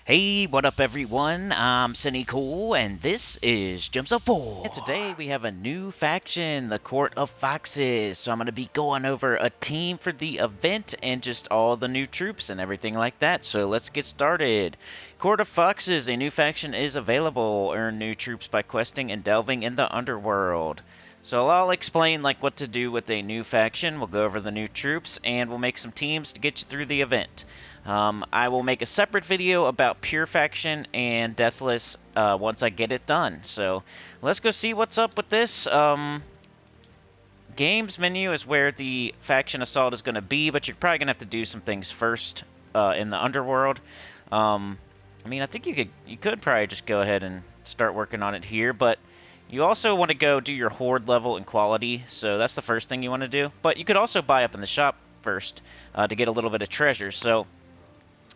Hey, what up everyone? I'm Sinnycool, and this is Gems of War. And today we have a new faction, the Court of Foxes. So I'm going to be going over a team for the event and just all the new troops and everything like that. So let's get started. Court of Foxes, a new faction is available. Earn new troops by questing and delving in the underworld. So I'll explain what to do with a new faction. We'll go over the new troops and we'll make some teams to get you through the event. I will make a separate video about Pure Faction and Deathless once I get it done. So let's go see what's up with this. Games menu is where the faction assault is going to be, but you're probably going to have to do some things first in the underworld. I think you could probably just go ahead and start working on it here, but you also want to go do your horde level and quality, so that's the first thing you want to do. But you could also buy up in the shop first to get a little bit of treasure. So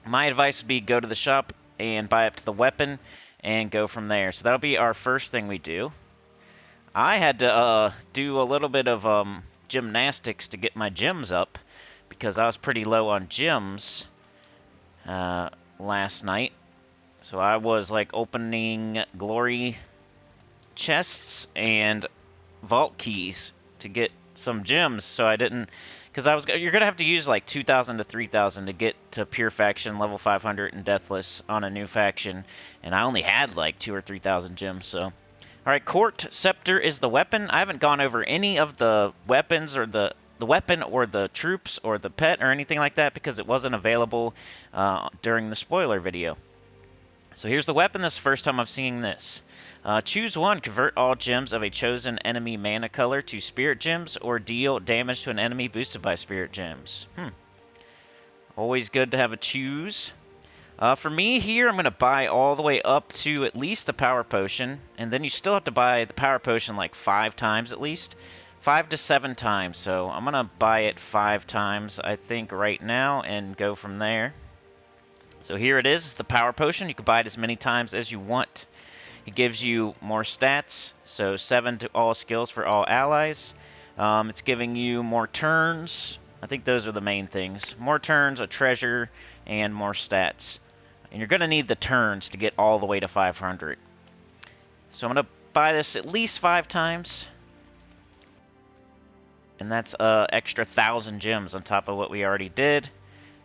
my advice would be go to the shop and buy up to the weapon and go from there. So that'll be our first thing we do. I had to do a little bit of gymnastics to get my gems up because I was pretty low on gems last night. So I was opening glory chests and vault keys to get some gems, so I didn't, because you're gonna have to use 2,000 to 3,000 to get to pure faction level 500 and deathless on a new faction, and I only had 2,000 or 3,000 gems. So all right, court scepter is the weapon. I haven't gone over any of the weapons or the weapon or the troops or the pet or anything like that because it wasn't available during the spoiler video. So here's the weapon. This is the first time I've seen this. Choose one. Convert all gems of a chosen enemy mana color to spirit gems or deal damage to an enemy boosted by spirit gems. Always good to have a choose. For me here, I'm going to buy all the way up to at least the power potion. And then you still have to buy the power potion 5 times at least. 5 to 7 times. So I'm going to buy it 5 times, I think, right now and go from there. So here it is, the power potion. You can buy it as many times as you want. It gives you more stats, so 7 to all skills for all allies. It's giving you more turns. I think those are the main things. More turns, a treasure, and more stats. And you're going to need the turns to get all the way to 500. So I'm going to buy this at least 5 times. And that's extra 1,000 gems on top of what we already did.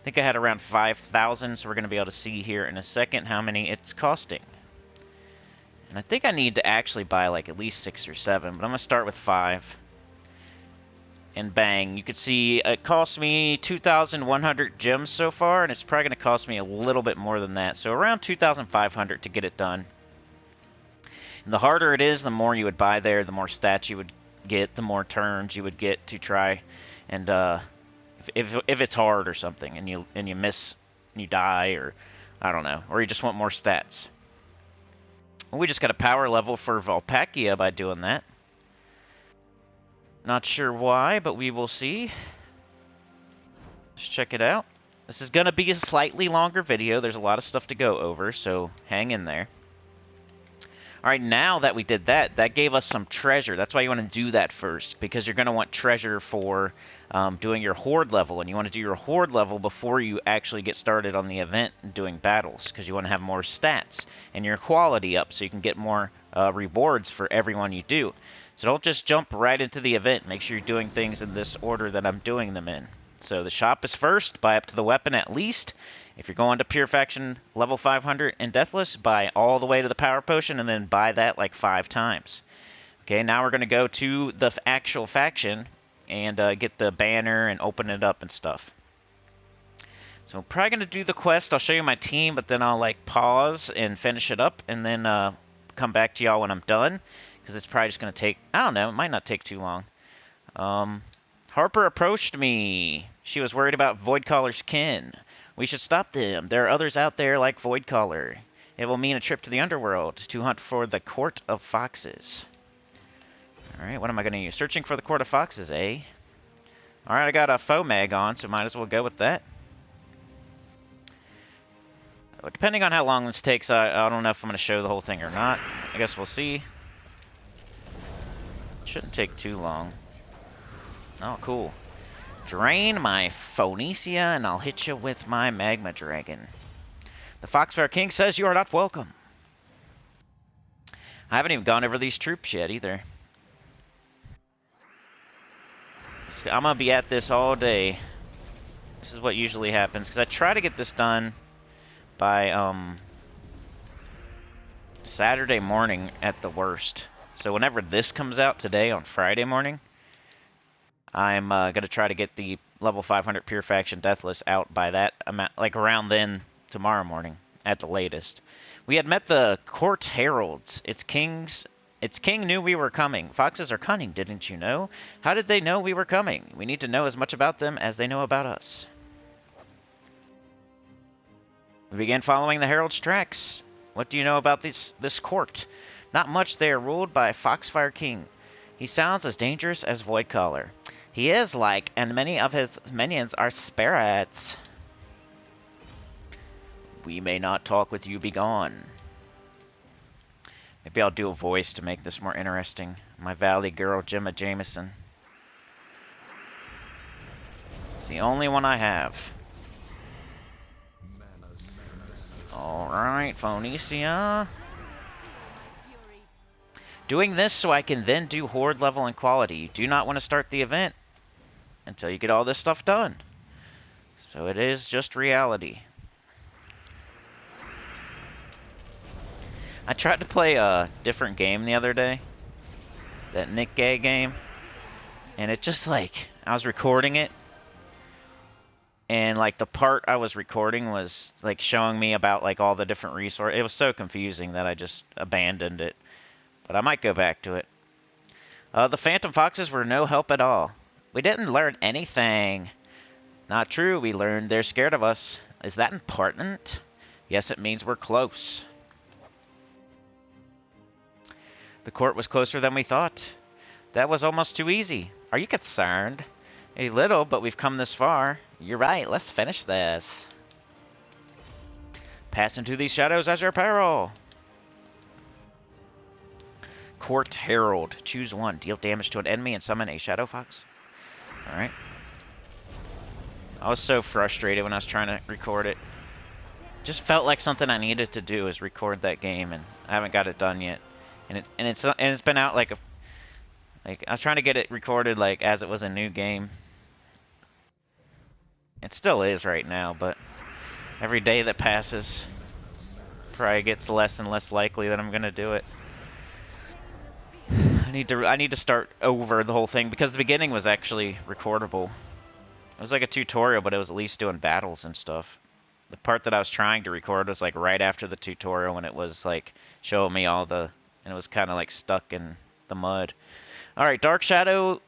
I think I had around 5,000, so we're going to be able to see here in a second how many it's costing. And I think I need to actually buy at least 6 or 7, but I'm going to start with 5. And bang, you can see it cost me 2,100 gems so far, and it's probably going to cost me a little bit more than that. So around 2,500 to get it done. And the harder it is, the more you would buy there, the more stats you would get, the more turns you would get to try and if it's hard or something and you miss and you die, or I don't know, or you just want more stats. Well, we just got a power level for Valpakia by doing that. Not sure why, but we will see. Let's check it out. This is going to be a slightly longer video. There's a lot of stuff to go over, so hang in there. Alright, now that we did that, that gave us some treasure. That's why you want to do that first, because you're going to want treasure for doing your horde level, and you want to do your horde level before you actually get started on the event and doing battles, because you want to have more stats and your quality up so you can get more rewards for everyone you do. So don't just jump right into the event. Make sure you're doing things in this order that I'm doing them in. So the shop is first. Buy up to the weapon at least. If you're going to Pure Faction level 500 and Deathless, buy all the way to the Power Potion and then buy that 5 times. Okay, now we're going to go to the actual faction and get the banner and open it up and stuff. So I'm probably going to do the quest. I'll show you my team, but then I'll pause and finish it up and then come back to y'all when I'm done. Because it's probably just going to take, I don't know, it might not take too long. Harper approached me. She was worried about Voidcaller's kin. We should stop them. There are others out there like Voidcaller. It will mean a trip to the underworld to hunt for the Court of Foxes. Alright, what am I going to use? Searching for the Court of Foxes, eh? Alright, I got a faux mag on, so might as well go with that. Depending on how long this takes, I don't know if I'm going to show the whole thing or not. I guess we'll see. Shouldn't take too long. Oh, cool. Drain my Phoenicia, and I'll hit you with my Magma Dragon. The Foxfire King says you are not welcome. I haven't even gone over these troops yet either. I'm gonna be at this all day. This is what usually happens, because I try to get this done by Saturday morning at the worst. So whenever this comes out today on Friday morning, I'm gonna try to get the level 500 Pure Faction Deathless out by that amount, like around then tomorrow morning at the latest. We had met the Court Heralds. Its king knew we were coming. Foxes are cunning, didn't you know? How did they know we were coming? We need to know as much about them as they know about us. We began following the Herald's tracks. What do you know about this court? Not much. They are ruled by Foxfire King. He sounds as dangerous as Voidcaller. He is like, and many of his minions are spirits. We may not talk with you, be gone. Maybe I'll do a voice to make this more interesting. My valley girl, Gemma Jameson. It's the only one I have. Alright, Phoenicia. Doing this so I can then do Horde level and quality. You do not want to start the event until you get all this stuff done. So it is just reality. I tried to play a different game the other day. That Nick Gay game. And it just like, I was recording it. And like the part I was recording was like showing me about like all the different resources. It was so confusing that I just abandoned it. But I might go back to it. The Phantom Foxes were no help at all. We didn't learn anything. Not true, we learned they're scared of us. Is that important? Yes, it means we're close. The court was closer than we thought. That was almost too easy. Are you concerned? A little, but we've come this far. You're right, let's finish this. Pass into these shadows as your peril. Court Herald. Choose one. Deal damage to an enemy and summon a Shadow Fox. Alright. I was so frustrated when I was trying to record it. Just felt like something I needed to do is record that game, and I haven't got it done yet. And it's been out like I was trying to get it recorded like as it was a new game. It still is right now, but every day that passes probably gets less and less likely that I'm gonna do it. I need to start over the whole thing because the beginning was actually recordable. It was like a tutorial, but it was at least doing battles and stuff. The part that I was trying to record was like right after the tutorial when it was like showing me all the, and it was kind of like stuck in the mud. All right, dark shadowy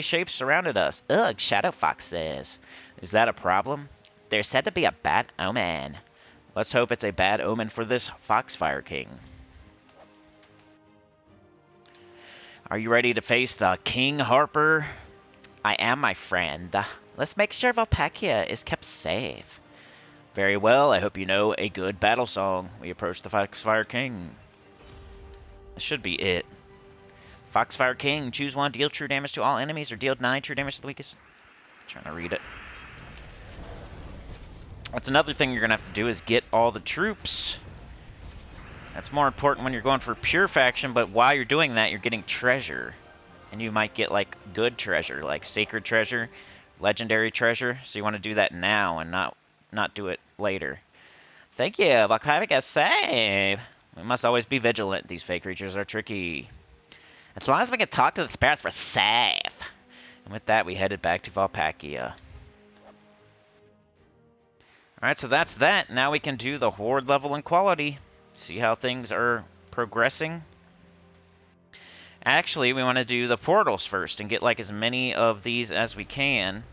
shapes surrounded us. Ugh, shadow foxes. Is that a problem? They're said to be a bad omen. Let's hope it's a bad omen for this Foxfire King. Are you ready to face the King Harper? I am, my friend. Let's make sure Volpakia is kept safe. Very well, I hope you know a good battle song. We approach the Foxfire King. This should be it. Foxfire King, choose one, deal true damage to all enemies, or deal 9 true damage to the weakest. I'm trying to read it. That's another thing you're going to have to do is get all the troops. That's more important when you're going for pure faction, but while you're doing that, you're getting treasure. And you might get, like, good treasure, like sacred treasure, legendary treasure. So you want to do that now and not do it later. Thank you, Volpakia save. We must always be vigilant. These fake creatures are tricky. As long as we can talk to the spirits, we're safe. And with that, we headed back to Volpakia. Alright, so that's that. Now we can do the Horde level and quality. See how things are progressing. Actually, we want to do the portals first and get like as many of these as we can.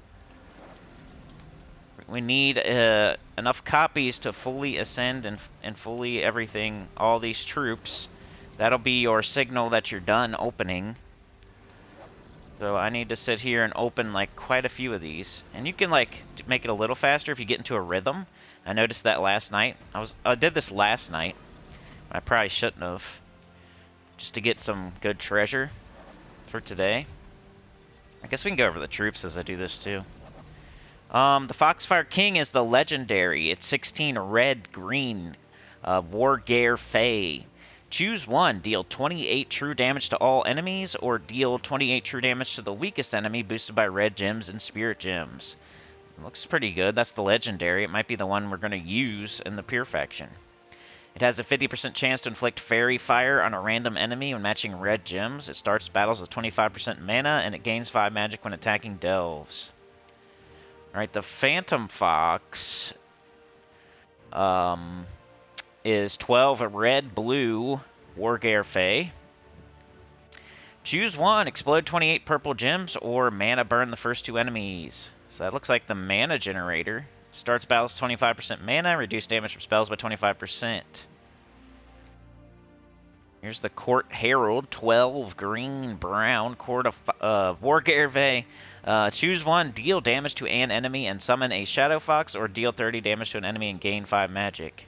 We need enough copies to fully ascend and fully everything, all these troops. That'll be your signal that you're done opening. So I need to sit here and open like quite a few of these. And you can like make it a little faster if you get into a rhythm. I noticed that last night. I did this last night. I probably shouldn't have. Just to get some good treasure for today. I guess we can go over the troops as I do this too. The Foxfire King is the legendary. It's 16 red, green, Wargare Fey. Choose one. Deal 28 true damage to all enemies, or deal 28 true damage to the weakest enemy, boosted by red gems and spirit gems. Looks pretty good. That's the legendary. It might be the one we're going to use in the Pure faction. It has a 50% chance to inflict fairy fire on a random enemy when matching red gems. It starts battles with 25% mana, and it gains 5 magic when attacking delves. Alright, the Phantom Fox is 12 red, blue, Wargare Fey. Choose one. Explode 28 purple gems, or mana burn the first 2 enemies. So that looks like the mana generator. Starts battles 25% mana, reduce damage from spells by 25%. Here's the Court Herald, 12 green, brown, Court of Wargare Fey. Choose one, deal damage to an enemy and summon a Shadow Fox, or deal 30 damage to an enemy and gain 5 magic.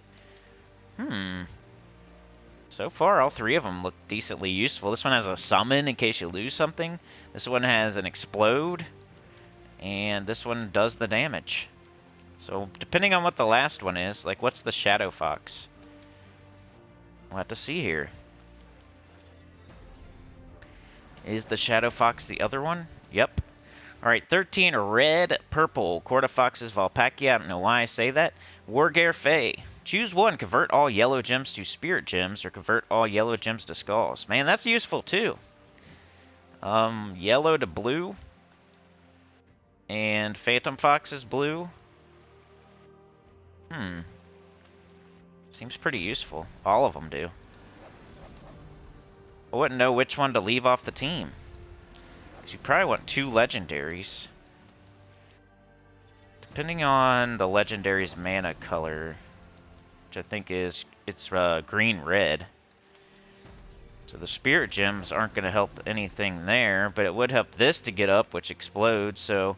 So far, all 3 of them look decently useful. This one has a summon in case you lose something. This one has an explode. And this one does the damage. So, depending on what the last one is, like, what's the Shadow Fox? We'll have to see here. Is the Shadow Fox the other one? Yep. Alright, 13 red, purple, Court of Foxes, Valpakia. I don't know why I say that. Wargare Fey. Choose one. Convert all yellow gems to spirit gems, or convert all yellow gems to skulls. Man, that's useful, too. Yellow to blue. And Phantom Fox is blue. Seems pretty useful. All of them do. I wouldn't know which one to leave off the team. Because you probably want 2 legendaries. Depending on the legendary's mana color, which I think is, it's green-red. So the spirit gems aren't going to help anything there, but it would help this to get up, which explodes, so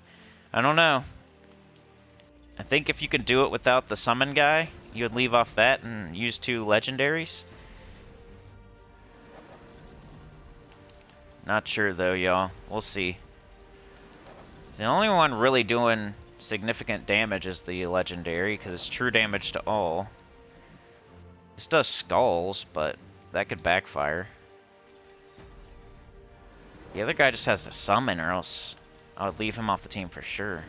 I don't know. I think if you could do it without the summon guy, you would leave off that and use 2 legendaries. Not sure though, y'all. We'll see. The only one really doing significant damage is the legendary, because it's true damage to all. This does skulls, but that could backfire. The other guy just has a summon, or else I would leave him off the team for sure.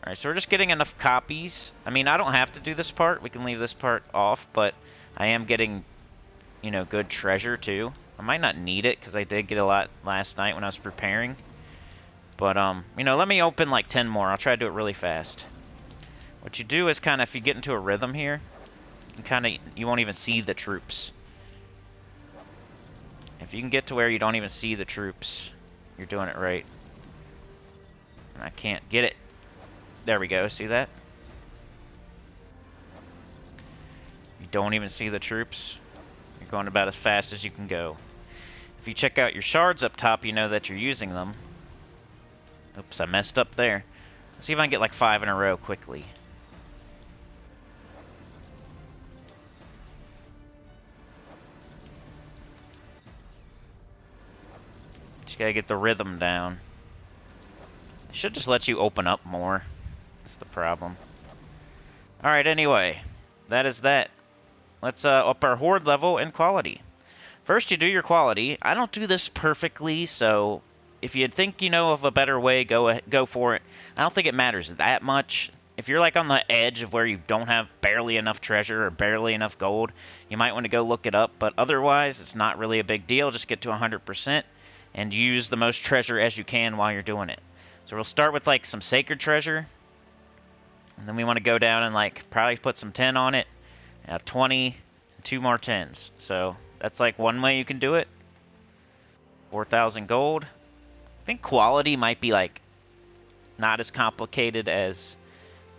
Alright, so we're just getting enough copies. I mean, I don't have to do this part. We can leave this part off, but I am getting, you know, good treasure too. I might not need it, because I did get a lot last night when I was preparing. But, you know, let me open like 10 more. I'll try to do it really fast. What you do is kind of, if you get into a rhythm here, you won't even see the troops. If you can get to where you don't even see the troops, you're doing it right. And I can't get it. There we go, see that? You don't even see the troops. You're going about as fast as you can go. If you check out your shards up top, you know that you're using them. Oops, I messed up there. Let's see if I can get like 5 in a row quickly. Just gotta get the rhythm down. It should just let you open up more. That's the problem. Alright, anyway. That is that. Let's up our horde level and quality. First, you do your quality. I don't do this perfectly, so if you think you know of a better way, go for it. I don't think it matters that much. If you're like on the edge of where you don't have barely enough treasure or barely enough gold, you might want to go look it up, but otherwise, it's not really a big deal. Just get to 100% and use the most treasure as you can while you're doing it. So we'll start with like some sacred treasure, and then we want to go down and like probably put some 10 on it, 20, and 2 more 10s. So that's like one way you can do it. 4,000 gold. I think quality might be like not as complicated as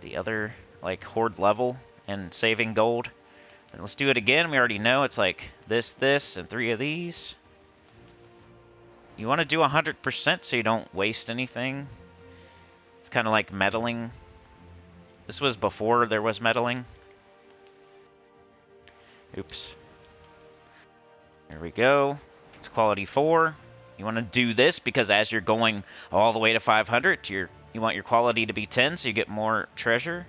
the other like horde level and saving gold. And let's do it again. We already know it's like this, and 3 of these. You want to do 100% so you don't waste anything. It's kind of like meddling. This was before there was meddling. Oops. There we go. It's quality 4. You want to do this because as you're going all the way to 500, you're You want your quality to be 10 so you get more treasure.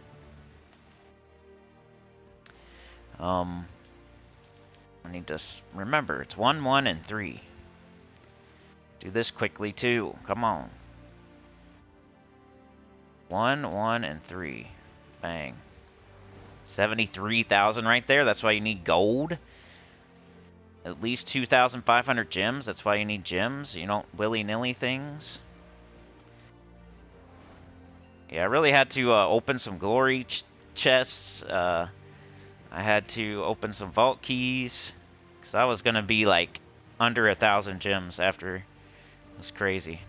I need to remember, it's 1, 1, and 3. Do this quickly, too. Come on. 1, 1, and 3. Bang. 73,000 right there. That's why you need gold. At least 2,500 gems. That's why you need gems. You don't willy-nilly things. Yeah, I really had to open some glory chests. I had to open some vault keys. Because I was going to be like under 1,000 gems after. That's crazy.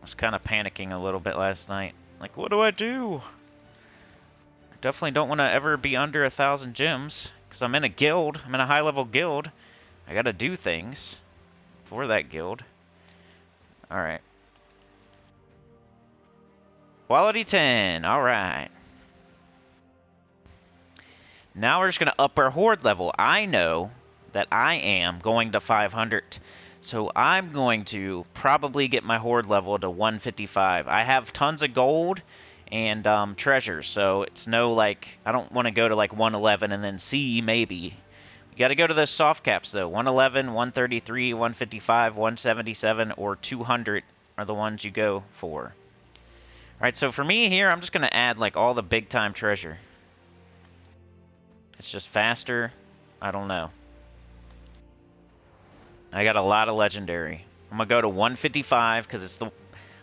I was kind of panicking a little bit last night. Like, what do I do? I definitely don't want to ever be under 1,000 gems. Because I'm in a guild. I'm in a high-level guild. I got to do things for that guild. Alright. Quality 10. Alright. Now we're just going to up our horde level. I know that I am going to 500. So I'm going to probably get my horde level to 155. I have tons of gold and treasures. So it's no like, I don't want to go to like 111 and then C maybe. You got to go to those soft caps though. 111, 133, 155, 177, or 200 are the ones you go for. Alright, so for me here, I'm just going to add like all the big time treasure. It's just faster. I don't know. I got a lot of legendary. I'm going to go to 155 because it's the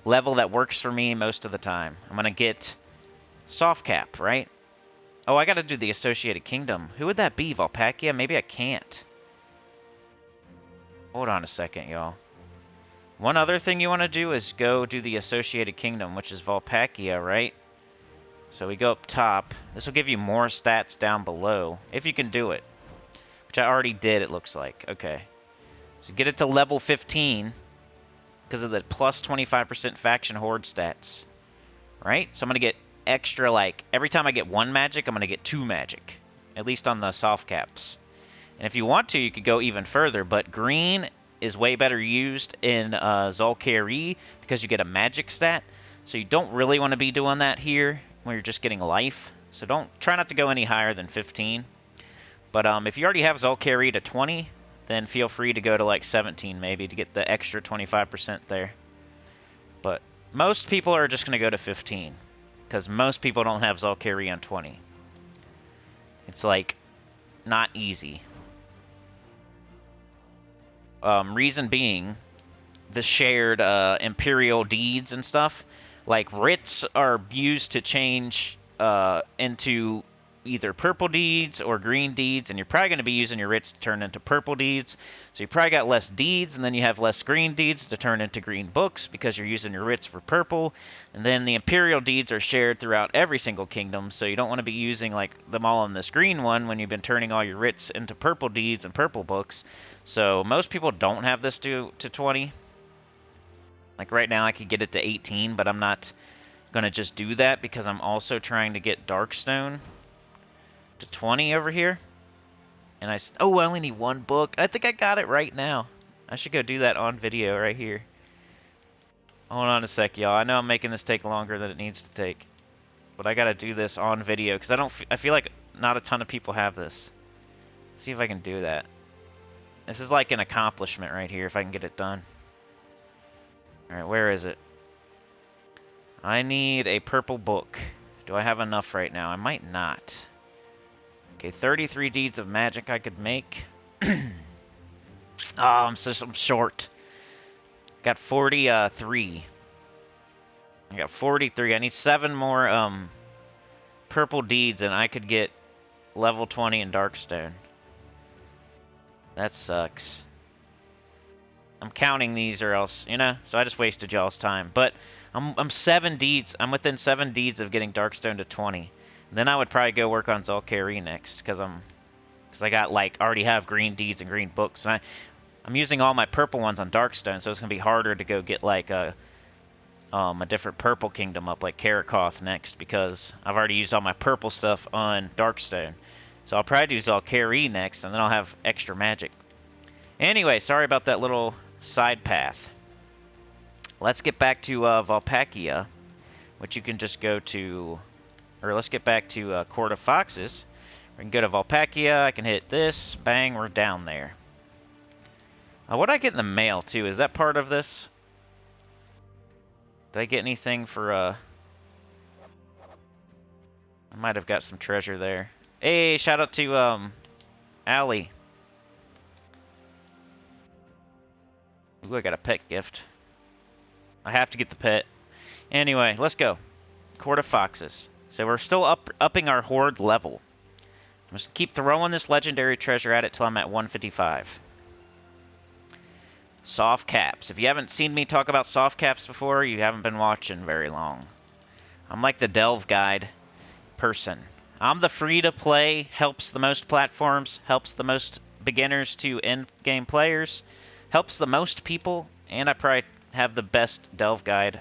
level that works for me most of the time. I'm going to get soft cap, right? Oh, I got to do the Associated Kingdom. Who would that be? Volpakia? Maybe I can't. Hold on a second, y'all. One other thing you want to do is go do the Associated Kingdom, which is Volpakia, right? So we go up top. This will give you more stats down below, if you can do it. Which I already did, it looks like. Okay. So get it to level 15 because of the plus 25% faction horde stats. Right? So I'm going to get extra, like, every time I get 1 magic, I'm going to get 2 magic. At least on the soft caps. And if you want to, you could go even further, but green is way better used in Zul'Kari because you get a magic stat. So you don't really want to be doing that here when you're just getting life. So try not to go any higher than 15. But if you already have Zul'Kari to 20, then feel free to go to like 17 maybe to get the extra 25% there. But most people are just going to go to 15 because most people don't have Zul'Kari on 20. It's like not easy. Reason being, the shared Imperial deeds and stuff, like writs are used to change into either purple deeds or green deeds, and you're probably going to be using your writs to turn into purple deeds. So you probably got less deeds, and then you have less green deeds to turn into green books because you're using your writs for purple. And then the Imperial deeds are shared throughout every single kingdom, so you don't want to be using like them all on this green one when you've been turning all your writs into purple deeds and purple books. So most people don't have this to 20. Like right now I could get it to 18, but I'm not going to just do that because I'm also trying to get Darkstone to 20 over here. And I only need 1 book. I think I got it right now. I should go do that on video right here. Hold on a sec, y'all. I know I'm making this take longer than it needs to take. But I got to do this on video because I feel like not a ton of people have this. Let's see if I can do that. This is like an accomplishment right here if I can get it done. Alright, where is it? I need a purple book. Do I have enough right now? I might not. Okay, 33 deeds of magic I could make. Oh, I'm short. Got 43. I got 43. I need 7 more purple deeds and I could get level 20 in Darkstone. That sucks. I'm counting these or else, you know, so I just wasted y'all's time. But I'm 7 deeds. I'm within 7 deeds of getting Darkstone to 20. And then I would probably go work on Zul'Kari next because I got like already have green deeds and green books, and I'm using all my purple ones on Darkstone, so it's gonna be harder to go get like a different purple kingdom up like Karakoth next because I've already used all my purple stuff on Darkstone. So I'll probably do Zul'Kari next, and then I'll have extra magic. Anyway, sorry about that little side path. let's get back to Volpakia, which you can just go to, or let's get back to Court of Foxes. We can go to Volpakia, I can hit this, bang, we're down there. What did I get in the mail, too? Is that part of this? Did I get anything for, I might have got some treasure there. Hey, shout out to, Allie. Ooh, I got a pet gift. I have to get the pet. Anyway, let's go. Court of Foxes. So we're still upping our horde level. Just keep throwing this legendary treasure at it till I'm at 155. Soft caps. If you haven't seen me talk about soft caps before, you haven't been watching very long. I'm like the Delve Guide person. I'm the free-to-play, helps the most platforms, helps the most beginners to end-game players, helps the most people, and I probably have the best Delve Guide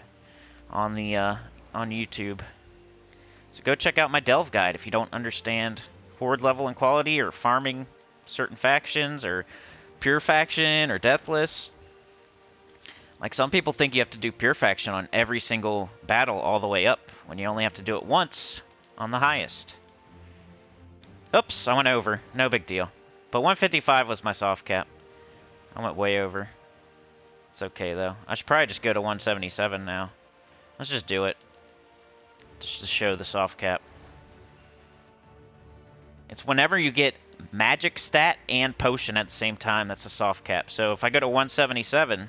on the on YouTube. So go check out my Delve Guide if you don't understand horde level and quality, or farming certain factions, or pure faction, or deathless. Like, some people think you have to do pure faction on every single battle all the way up, when you only have to do it once on the highest. Oops, I went over. No big deal. But 155 was my soft cap. I went way over. It's okay, though. I should probably just go to 177 now. Let's just do it. Just to show the soft cap. It's whenever you get magic stat and potion at the same time, that's a soft cap. So if I go to 177, you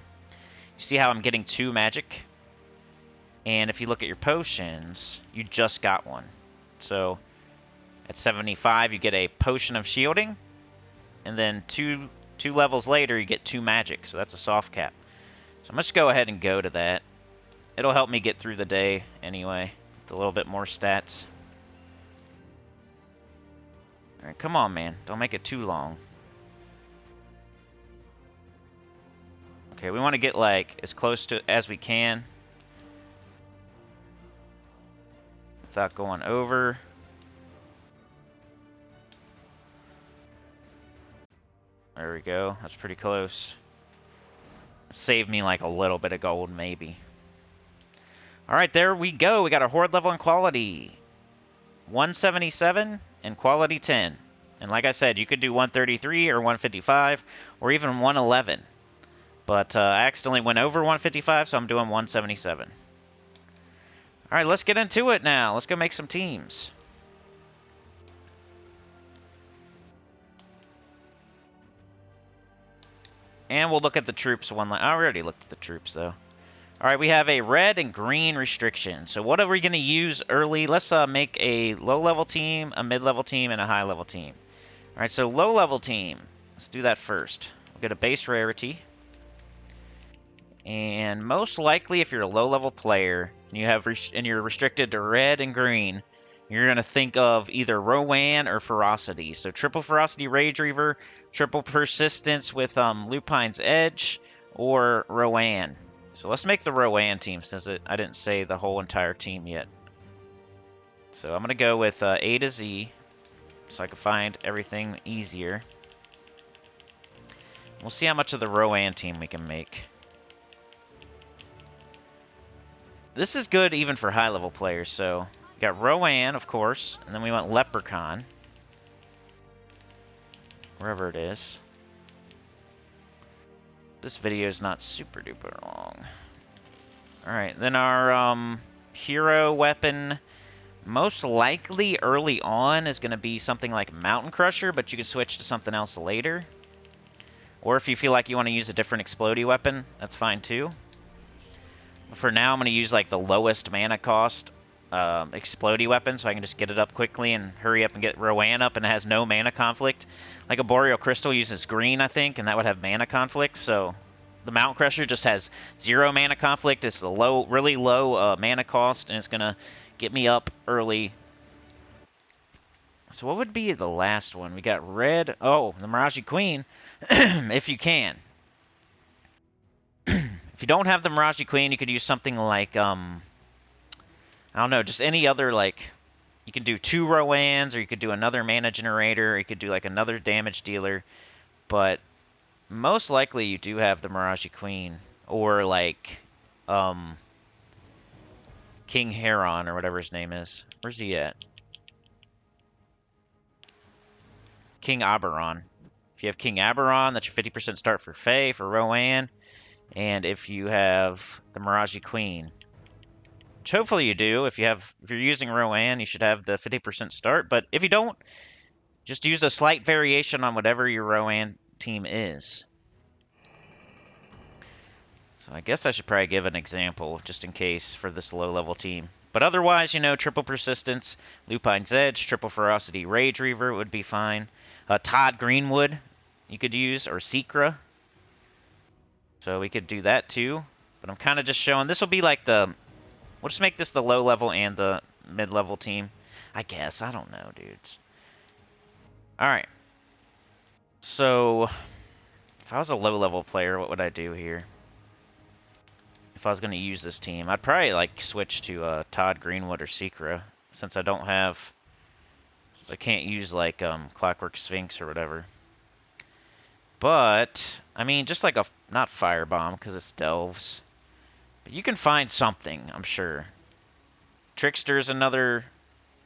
see how I'm getting 2 magic? And if you look at your potions, you just got 1. So at 75, you get a potion of shielding. And then two levels later, you get 2 magic. So that's a soft cap. So I'm just go ahead and go to that. It'll help me get through the day anyway, with a little bit more stats. Alright, come on, man. Don't make it too long. Okay, we want to get, like, as close to as we can without going over. There we go. That's pretty close. Saved me, like, a little bit of gold, maybe. Alright, there we go. We got our horde level and quality. 177 and quality 10. And like I said, you could do 133 or 155 or even 111. But I accidentally went over 155, so I'm doing 177. Alright, let's get into it now. Let's go make some teams. And we'll look at the troops one last. I already looked at the troops, though. Alright, we have a red and green restriction. So what are we going to use early? Let's make a low-level team, a mid-level team, and a high-level team. Alright, so low-level team. Let's do that first. We'll get a base rarity. And most likely, if you're a low-level player, and you're restricted to red and green, you're going to think of either Rowan or Ferocity. So triple Ferocity Rage Reaver, triple Persistence with Lupine's Edge, or Rowan. So let's make the Rowan team, since I didn't say the whole entire team yet. So I'm going to go with A to Z, so I can find everything easier. We'll see how much of the Rowan team we can make. This is good even for high-level players, so we got Rowan, of course, and then we want Leprechaun. Wherever it is. This video is not super duper long. Alright, then our hero weapon, most likely early on, is going to be something like Mountain Crusher, but you can switch to something else later. Or if you feel like you want to use a different explodey weapon, that's fine too. But for now, I'm going to use like the lowest mana cost explodey weapon, so I can just get it up quickly and hurry up and get Rowan up, and it has no mana conflict. Like a Boreal Crystal uses green, I think, and that would have mana conflict, so the Mountain Crusher just has 0 mana conflict. It's the really low mana cost, and it's going to get me up early. So what would be the last one? We got red. Oh, the Mirage Queen, if you can. If you don't have the Mirage Queen, you could use something like, I don't know, just any other, like, you could do 2 Rowans, or you could do another mana generator, or you could do, like, another damage dealer. But most likely you do have the Mirage Queen, or, like, King Heron, or whatever his name is. Where's he at? King Oberon. If you have King Oberon, that's your 50% start for Fae, for Rowan. And if you have the Mirage Queen, which hopefully you do, if you're using Rowan, you should have the 50% start. But if you don't, just use a slight variation on whatever your Rowan team is. So I guess I should probably give an example, just in case, for this low-level team. But otherwise, you know, triple Persistence, Lupine's Edge, triple Ferocity, Rage Reaver would be fine. Todd Greenwood you could use, or Secra. So we could do that too. But I'm kind of just showing, this will be like the, we'll just make this the low-level and the mid-level team. I guess, I don't know, dudes. Alright. So, if I was a low-level player, what would I do here? If I was going to use this team, I'd probably like switch to Todd Greenwood or Secra, since I don't have, since I can't use like Clockwork Sphinx or whatever. But I mean, just like a, not Firebomb because it's Delves, but you can find something, I'm sure. Trickster's another,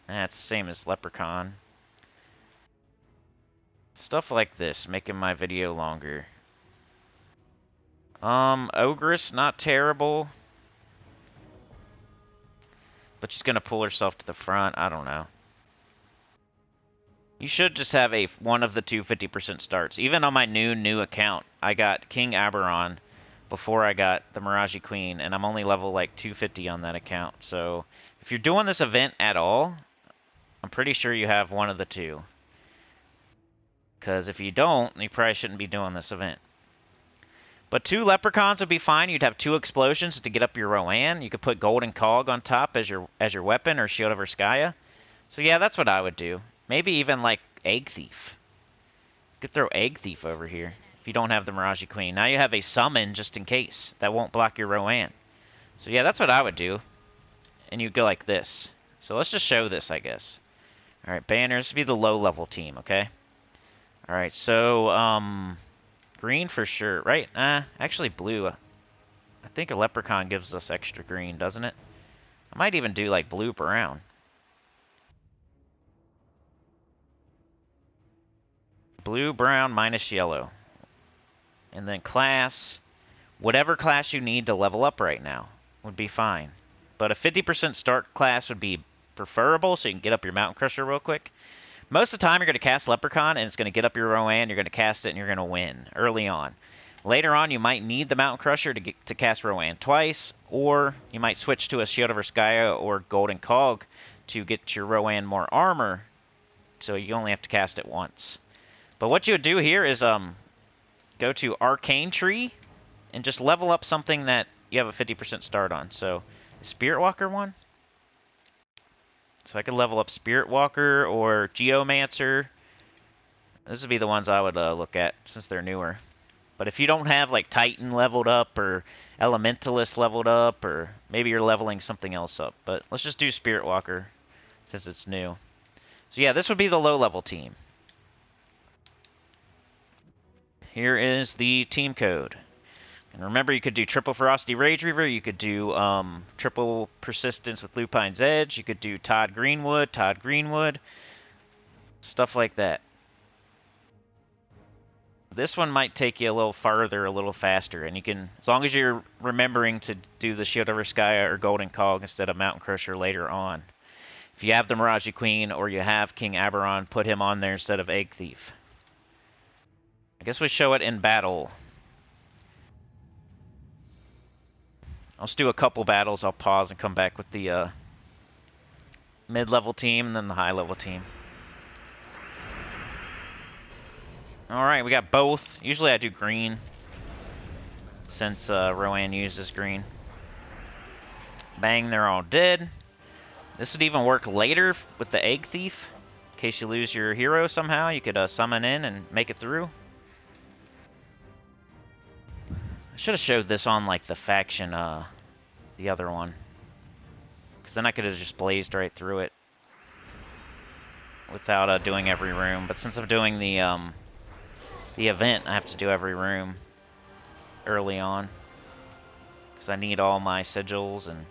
it's the same as Leprechaun. Stuff like this, making my video longer. Ogress, not terrible. But she's gonna pull herself to the front, I don't know. You should just have one of the two 50% starts. Even on my new account, I got King Oberon before I got the Mirage Queen, and I'm only level like 250 on that account. So, if you're doing this event at all, I'm pretty sure you have one of the two. Because if you don't, you probably shouldn't be doing this event. But 2 Leprechauns would be fine. You'd have 2 explosions to get up your Rowan. You could put Golden Cog on top as your weapon, or Shield of Erskaya. So yeah, that's what I would do. Maybe even like Egg Thief. You could throw Egg Thief over here if you don't have the Mirage Queen. Now you have a summon just in case. That won't block your Rowan. So yeah, that's what I would do. And you go like this. So let's just show this, I guess. Alright, banners. This would be the low-level team, okay? Alright, so, green for sure, right? Actually blue. I think a Leprechaun gives us extra green, doesn't it? I might even do like blue-brown. Blue-brown minus yellow. And then class, whatever class you need to level up right now would be fine. But a 50% start class would be preferable, so you can get up your Mountain Crusher real quick. Most of the time, you're going to cast Leprechaun, and it's going to get up your Rowan, you're going to cast it, and you're going to win early on. Later on, you might need the Mountain Crusher to cast Rowan twice, or you might switch to a Shield of Erskaya or Golden Cog to get your Rowan more armor, so you only have to cast it once. But what you would do here is go to Arcane Tree, and just level up something that you have a 50% start on. So, Spirit Walker one? So I could level up Spirit Walker or Geomancer. Those would be the ones I would look at since they're newer. But if you don't have like Titan leveled up or Elementalist leveled up, or maybe you're leveling something else up. But let's just do Spirit Walker since it's new. So yeah, this would be the low level team. Here is the team code. And remember, you could do triple Ferocity Rage Reaver, you could do triple Persistence with Lupine's Edge, you could do Todd Greenwood, stuff like that. This one might take you a little farther, a little faster, and you can, as long as you're remembering to do the Shield of Erskaya or Golden Cog instead of Mountain Crusher later on. If you have the Mirage Queen or you have King Oberon, put him on there instead of Egg Thief. I guess we show it in battle. I'll just do a couple battles, I'll pause and come back with the mid-level team and then the high-level team. Alright, we got both. Usually I do green, since Rowan uses green. Bang, they're all dead. This would even work later with the Egg Thief. In case you lose your hero somehow, you could summon in and make it through. I should have showed this on like the faction, the other one, because then I could have just blazed right through it without doing every room. But since I'm doing the event, I have to do every room early on. because I need all my sigils and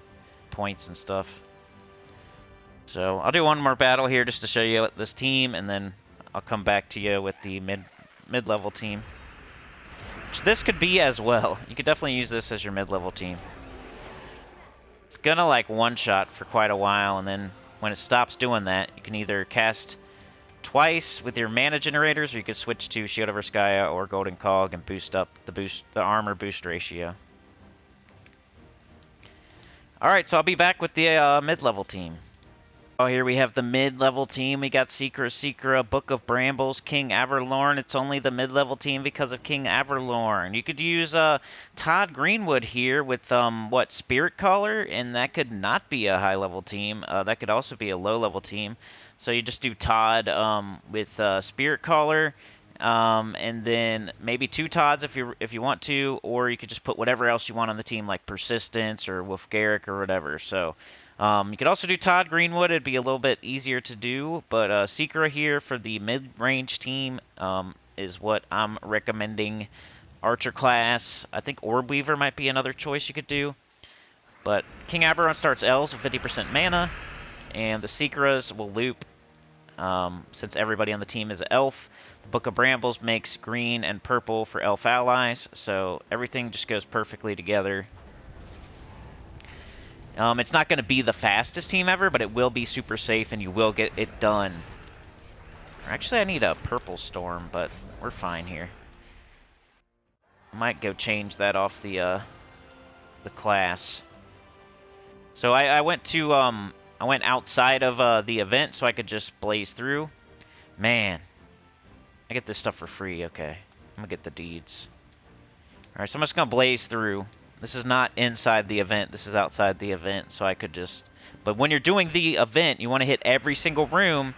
points and stuff. So I'll do one more battle here just to show you this team, and then I'll come back to you with the mid-level team. Which this could be as well. You could definitely use this as your mid-level team. It's gonna like one-shot for quite a while, and then when it stops doing that, you can either cast twice with your mana generators, or you could switch to Shield of Erskaya or Golden Cog and boost up the armor boost ratio. Alright, so I'll be back with the mid-level team. Oh, here we have the mid-level team. We got Secra, Book of Brambles, King Averlorn. It's only the mid-level team because of King Averlorn. You could use Todd Greenwood here with, Spirit Caller, and that could not be a high-level team. That could also be a low-level team. So you just do Todd with Spirit Caller, and then maybe 2 Todds if you want to, or you could just put whatever else you want on the team, like Persistence or Wolf-Garrick or whatever. So you could also do Todd Greenwood. It'd be a little bit easier to do, but Secra here for the mid-range team is what I'm recommending. Archer class. I think Orb Weaver might be another choice you could do. But King Aberon starts Elves with 50% mana, and the Secras will loop since everybody on the team is Elf. The Book of Brambles makes green and purple for Elf allies, so everything just goes perfectly together. It's not going to be the fastest team ever, but it will be super safe, and you will get it done. Actually, I need a Purple Storm, but we're fine here. I might go change that off the class. So I went to I went outside of the event so I could just blaze through. Man, I get this stuff for free. Okay, I'm gonna get the deeds. All right, so I'm just gonna blaze through. This is not inside the event, this is outside the event, so I could just... But when you're doing the event, you want to hit every single room,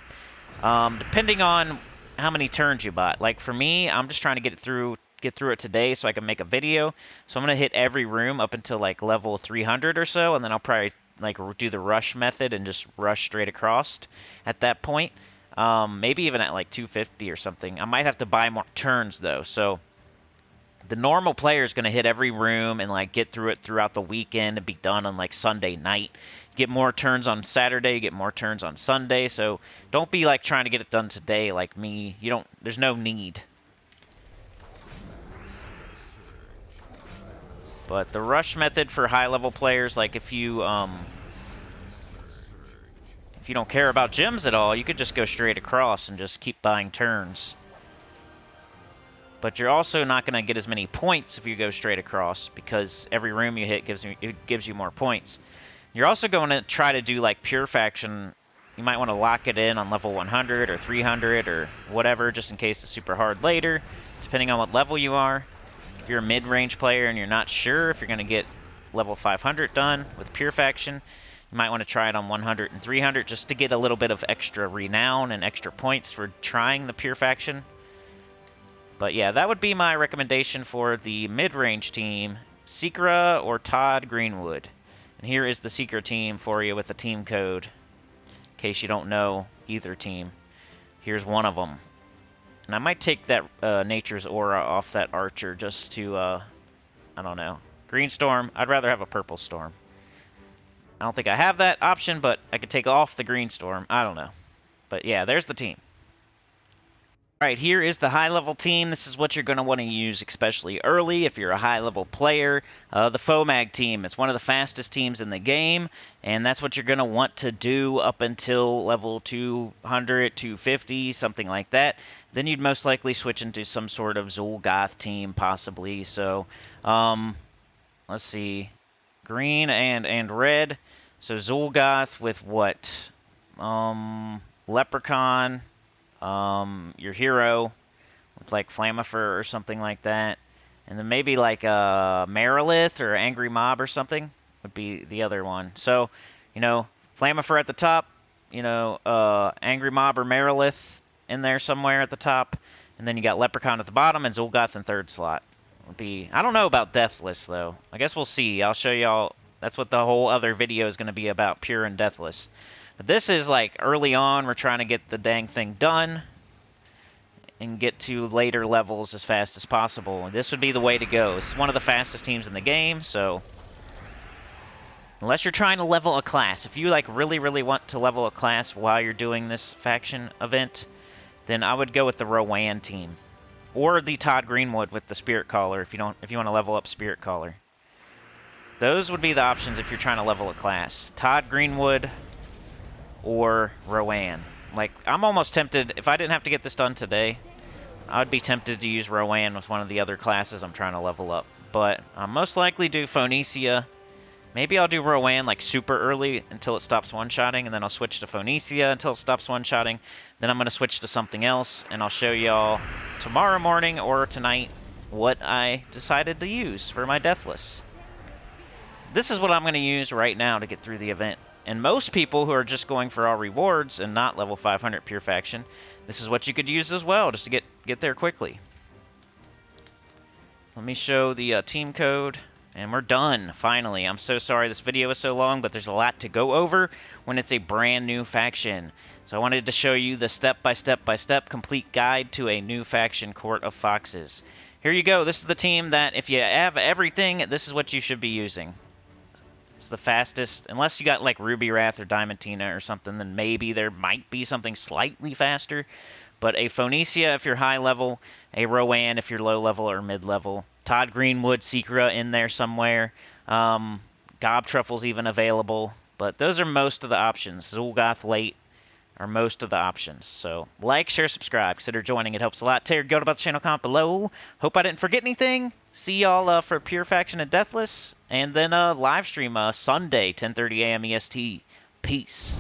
depending on how many turns you bought. Like for me, I'm just trying to get through it today so I can make a video. So I'm going to hit every room up until like level 300 or so, and then I'll probably like do the rush method and just rush straight across at that point. Maybe even at like 250 or something. I might have to buy more turns though, so... The normal player is going to hit every room and like get through it throughout the weekend and be done on like Sunday night. You get more turns on Saturday, you get more turns on Sunday, so don't be like trying to get it done today like me. There's no need. But the rush method for high level players, like if you don't care about gems at all, you could just go straight across and just keep buying turns. But you're also not going to get as many points if you go straight across, because every room you hit gives you more points. You're also going to try to do like pure faction. You might want to lock it in on level 100 or 300 or whatever, just in case it's super hard later, depending on what level you are. If you're a mid-range player and you're not sure if you're going to get level 500 done with pure faction, you might want to try it on 100 and 300 just to get a little bit of extra renown and extra points for trying the pure faction. But yeah, that would be my recommendation for the mid-range team, Secra or Todd Greenwood. And here is the Secra team for you with the team code, in case you don't know either team. Here's one of them. And I might take that Nature's Aura off that Archer just to, I don't know. Green Storm, I'd rather have a Purple Storm. I don't think I have that option, but I could take off the Green Storm. I don't know. But yeah, there's the team. Alright, here is the high-level team. This is what you're going to want to use, especially early if you're a high-level player. The FOMAG team is one of the fastest teams in the game, and that's what you're going to want to do up until level 200, 250, something like that. Then you'd most likely switch into some sort of Zul'Goth team, possibly. So, let's see. Green and red. So Zul'Goth with what? Leprechaun. Your hero with like Flammifer or something like that, and then maybe like Marilith or Angry Mob or something would be the other one. So, you know, Flammifer at the top, you know, Angry Mob or Marilith in there somewhere at the top, and then you got Leprechaun at the bottom and Zul'Goth in third slot. Would be, I don't know about Deathless though. I guess we'll see. I'll show y'all. That's what the whole other video is going to be about, Pure and Deathless. But this is like early on, we're trying to get the dang thing done and get to later levels as fast as possible. And this would be the way to go. This is one of the fastest teams in the game, so Unless you're trying to level a class. If you like really, really want to level a class while you're doing this faction event, then I would go with the Rowan team. Or the Todd Greenwood with the Spirit Caller if you want to level up Spirit Caller. Those would be the options if you're trying to level a class. Todd Greenwood or Rowan. Like, I'm almost tempted, if I didn't have to get this done today, I would be tempted to use Rowan with one of the other classes I'm trying to level up. But I'll most likely do Phoenicia. Maybe I'll do Rowan like super early until it stops one-shotting, and then I'll switch to Phoenicia until it stops one-shotting. Then I'm going to switch to something else, and I'll show y'all tomorrow morning or tonight what I decided to use for my Deathless. This is what I'm going to use right now to get through the event. And most people who are just going for all rewards and not level 500 Pure Faction, this is what you could use as well, just to get there quickly. Let me show the team code, and we're done, finally. I'm so sorry this video is so long, but there's a lot to go over when it's a brand new faction. So I wanted to show you the step-by-step complete guide to a new faction, Court of Foxes. Here you go. This is the team that, if you have everything, this is what you should be using. It's the fastest, unless you got like Ruby Wrath or Diamantina or something, then maybe there might be something slightly faster. But a Phoenicia if you're high level, a Rowan if you're low level or mid level, Todd Greenwood, Secra in there somewhere, Gob Truffle's even available, but those are most of the options. Zul'Goth late are most of the options. So like, share, subscribe, consider joining, it helps a lot. Tell your goat about the channel, comment below. Hope I didn't forget anything. See y'all for Pure Faction and Deathless, and then live stream Sunday 10:30 a.m. EST. Peace.